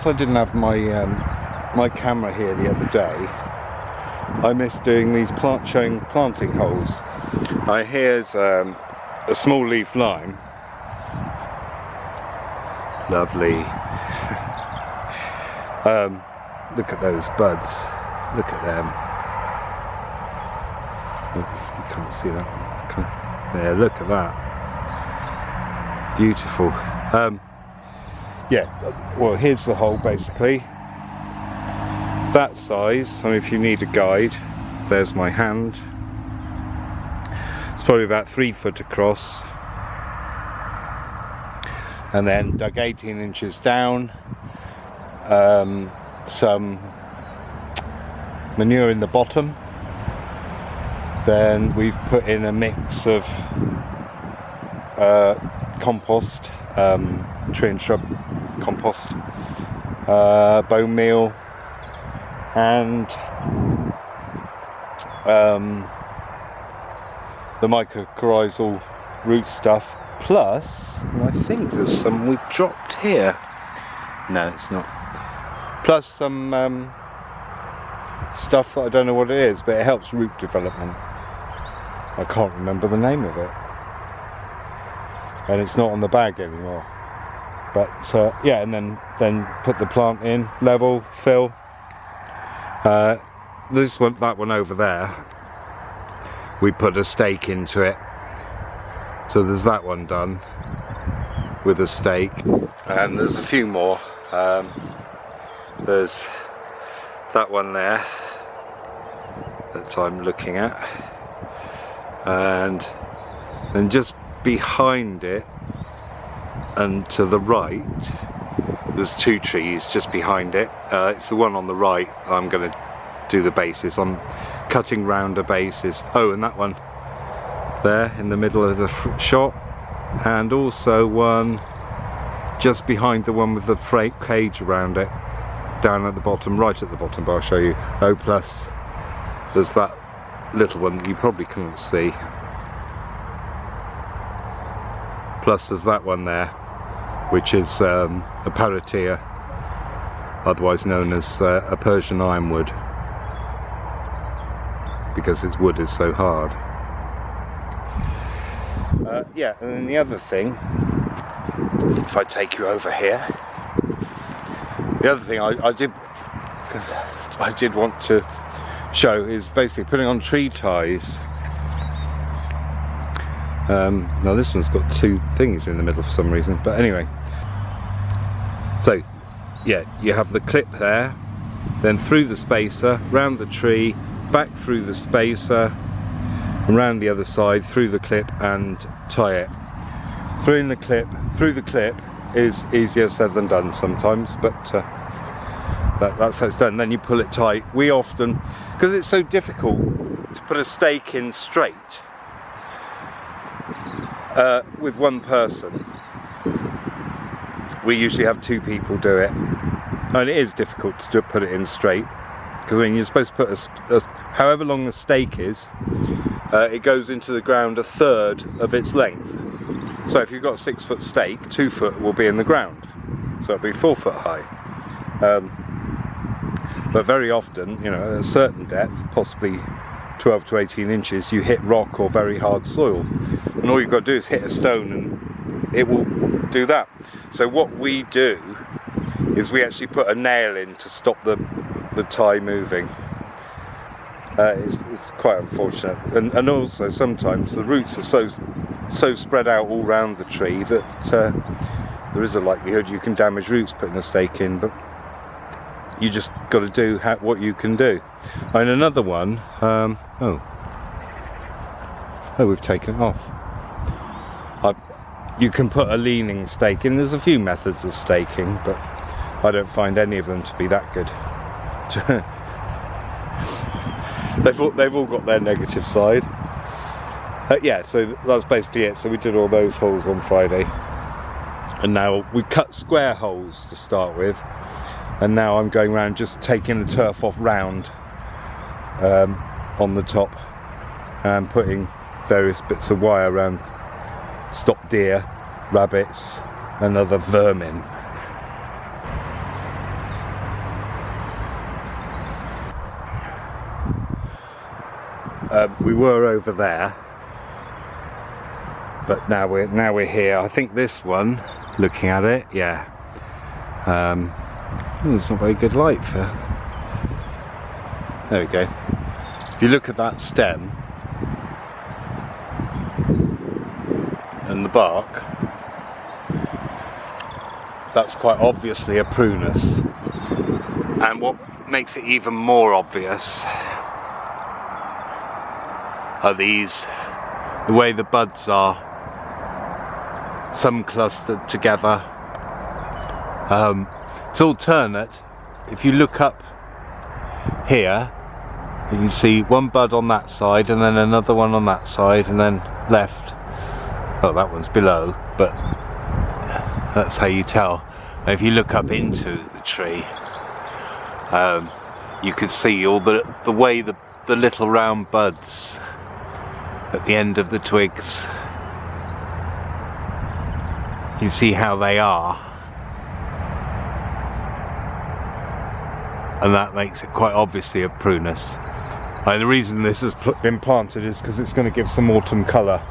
because I didn't have my my camera here the other day, I missed doing these planting holes. Here's a small leaf lime. Lovely. Look at those buds. Look at them. Oh, you can't see that. There, look at that. Beautiful. Yeah, well, here's the hole basically. That size, I mean, if you need a guide, there's my hand. It's probably about 3 foot across. And then dug 18 inches down. Some manure in the bottom. Then we've put in a mix of compost, tree and shrub compost, bone meal, and the mycorrhizal root stuff, plus, and I think there's some we've dropped here. No, it's not. Plus some stuff that I don't know what it is, but it helps root development. I can't remember the name of it, and it's not on the bag anymore. But yeah, and then put the plant in, level, fill. This one, that one over there, we put a stake into it. So there's that one done with a stake, and there's a few more. There's that one there that I'm looking at, and then just behind it and to the right there's 2 trees just behind it. It's the one on the right I'm going to do the bases. I'm cutting round a bases. Oh, and that one there in the middle of the shot, and also one just behind the one with the freight cage around it, down at the bottom, right at the bottom, but I'll show you. Oh, plus there's that little one that you probably couldn't see. Plus there's that one there, which is a Paratia, otherwise known as a Persian ironwood, because its wood is so hard. Yeah, and then the other thing, if I take you over here, the other thing I did want to show is basically putting on tree ties. Now this one's got 2 things in the middle for some reason, but anyway. So yeah, you have the clip there, then through the spacer, round the tree, back through the spacer, and round the other side, through the clip, and tie it. Through the clip is easier said than done sometimes, but that's how it's done. Then you pull it tight. We often, because it's so difficult to put a stake in straight with one person, we usually have 2 people do it, and it is difficult to put it in straight, because I mean, you're supposed to put however long the stake is, it goes into the ground 1/3 of its length. So if you've got a 6 foot stake, 2 foot will be in the ground, so it'll be 4 foot high. But very often, you know, at a certain depth, possibly 12 to 18 inches, you hit rock or very hard soil, and all you've got to do is hit a stone and it will do that. So what we do is we actually put a nail in to stop the tie moving. It's quite unfortunate, and also sometimes the roots are so spread out all around the tree that there is a likelihood you can damage roots putting a stake in, but you just got to do what you can do. And another one, oh, we've taken it off. You can put a leaning stake in. There's a few methods of staking, but I don't find any of them to be that good. They've all got their negative side. Yeah, so that's basically it. So we did all those holes on Friday, and now we cut square holes to start with, and now I'm going around just taking the turf off round on the top and putting various bits of wire around, stop deer, rabbits and other vermin. we were over there, but now we're here. I think this one, looking at it, yeah. It's not very good light for. There we go. If you look at that stem and the bark, that's quite obviously a prunus. And what makes it even more obvious are the way the buds are, some clustered together. It's alternate. If you look up here, you can see one bud on that side and then another one on that side, and then left. Oh, that one's below, but that's how you tell. Now, if you look up into the tree, you can see all the way the little round buds at the end of the twigs. You can see how they are, and that makes it quite obviously a prunus. The reason this has been planted is because it's going to give some autumn colour,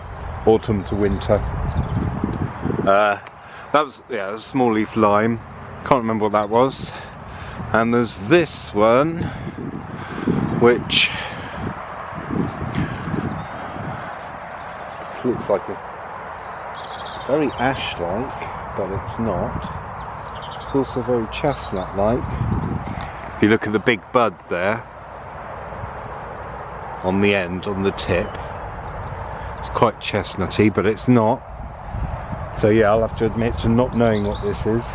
autumn to winter. That was, yeah, a small leaf lime. Can't remember what that was. And there's this one, which this looks like a very ash-like, but it's not. It's also very chestnut-like. If you look at the big bud there, on the end, on the tip, it's quite chestnutty, but it's not. So yeah, I'll have to admit to not knowing what this is.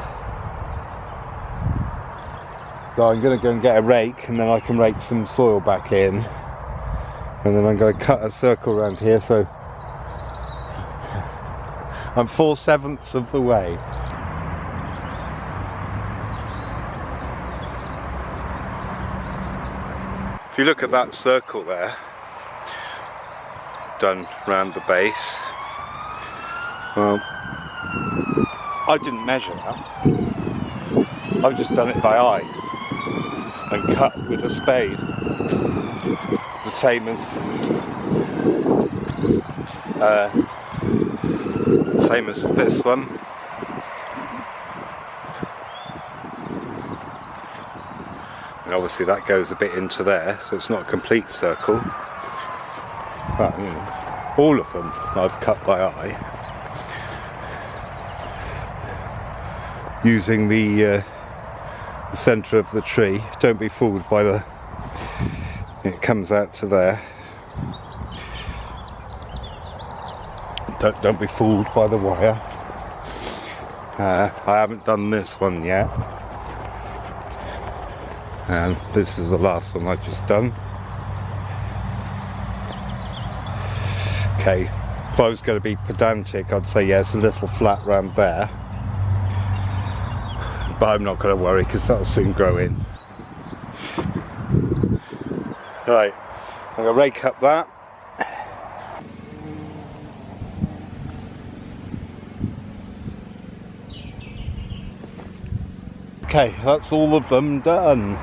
So I'm going to go and get a rake, and then I can rake some soil back in, and then I'm going to cut a circle around here, so I'm 4/7 of the way. If you look at that circle there, done round the base, well, I didn't measure that. I've just done it by eye and cut with a spade, the same as this one. And obviously that goes a bit into there, so it's not a complete circle. But you know, all of them I've cut by eye, using the centre of the tree. Don't be fooled by it comes out to there. Don't be fooled by the wire. I haven't done this one yet, and this is the last one I've just done. Okay, if I was going to be pedantic, I'd say yes, a little flat round there, but I'm not going to worry because that'll soon grow in. Right, I'm going to rake up that. Okay, that's all of them done.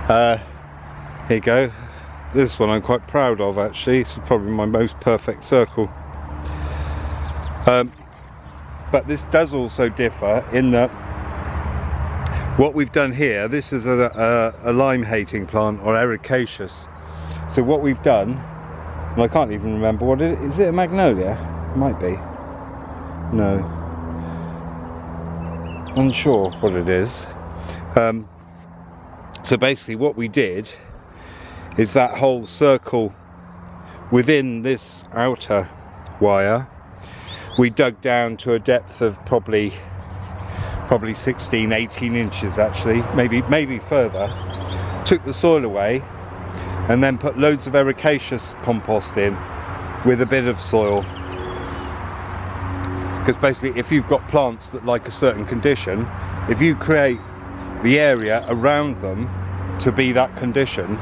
Here you go. This one I'm quite proud of, actually. It's probably my most perfect circle. But this does also differ in that what we've done here, this is a lime hating plant, or ericaceous. So what we've done, and I can't even remember what it is. Is it a magnolia? It might be. No. Unsure what it is. So basically what we did is that whole circle within this outer wire, we dug down to a depth of probably 16-18 inches actually, maybe further, took the soil away and then put loads of ericaceous compost in with a bit of soil. Because basically if you've got plants that like a certain condition, if you create the area around them to be that condition,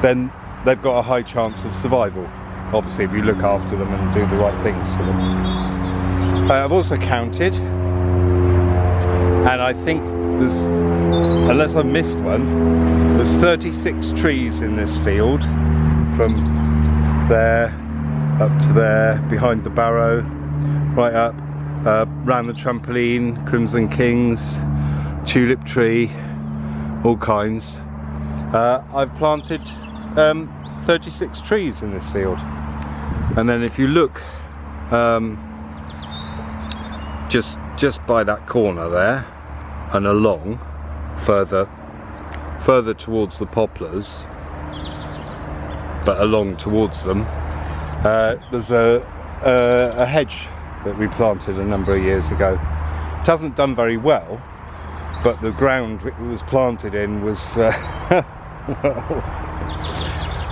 then they've got a high chance of survival. Obviously if you look after them and do the right things to them. I've also counted, and I think there's, unless I've missed one, there's 36 trees in this field. from there up to there, behind the barrow, right up, round the trampoline, Crimson Kings, tulip tree, all kinds. I've planted 36 trees in this field, and then if you look just by that corner there and along further towards the poplars, but along towards them, there's a hedge that we planted a number of years ago. It hasn't done very well, but the ground it was planted in was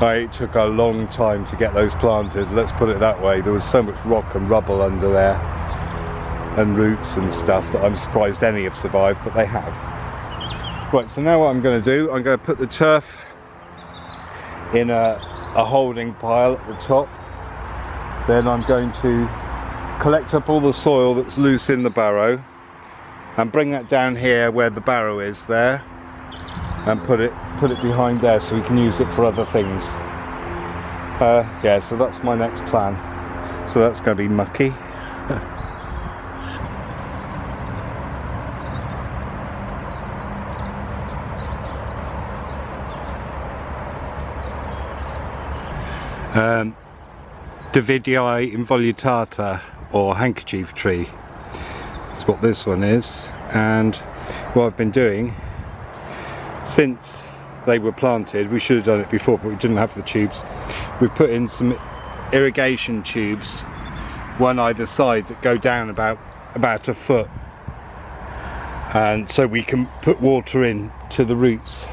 it took a long time to get those planted, let's put it that way. There was so much rock and rubble under there and roots and stuff that I'm surprised any have survived, but they have. Right, so now what I'm going to do, I'm going to put the turf in a holding pile at the top. Then I'm going to collect up all the soil that's loose in the barrow and bring that down here where the barrow is there, and put it behind there so we can use it for other things. Yeah, so that's my next plan. So that's going to be mucky. Davidii involutata, or handkerchief tree. That's what this one is. And what I've been doing since they were planted, we should have done it before, but we didn't have the tubes. We've put in some irrigation tubes, one either side, that go down about a foot, and so we can put water in to the roots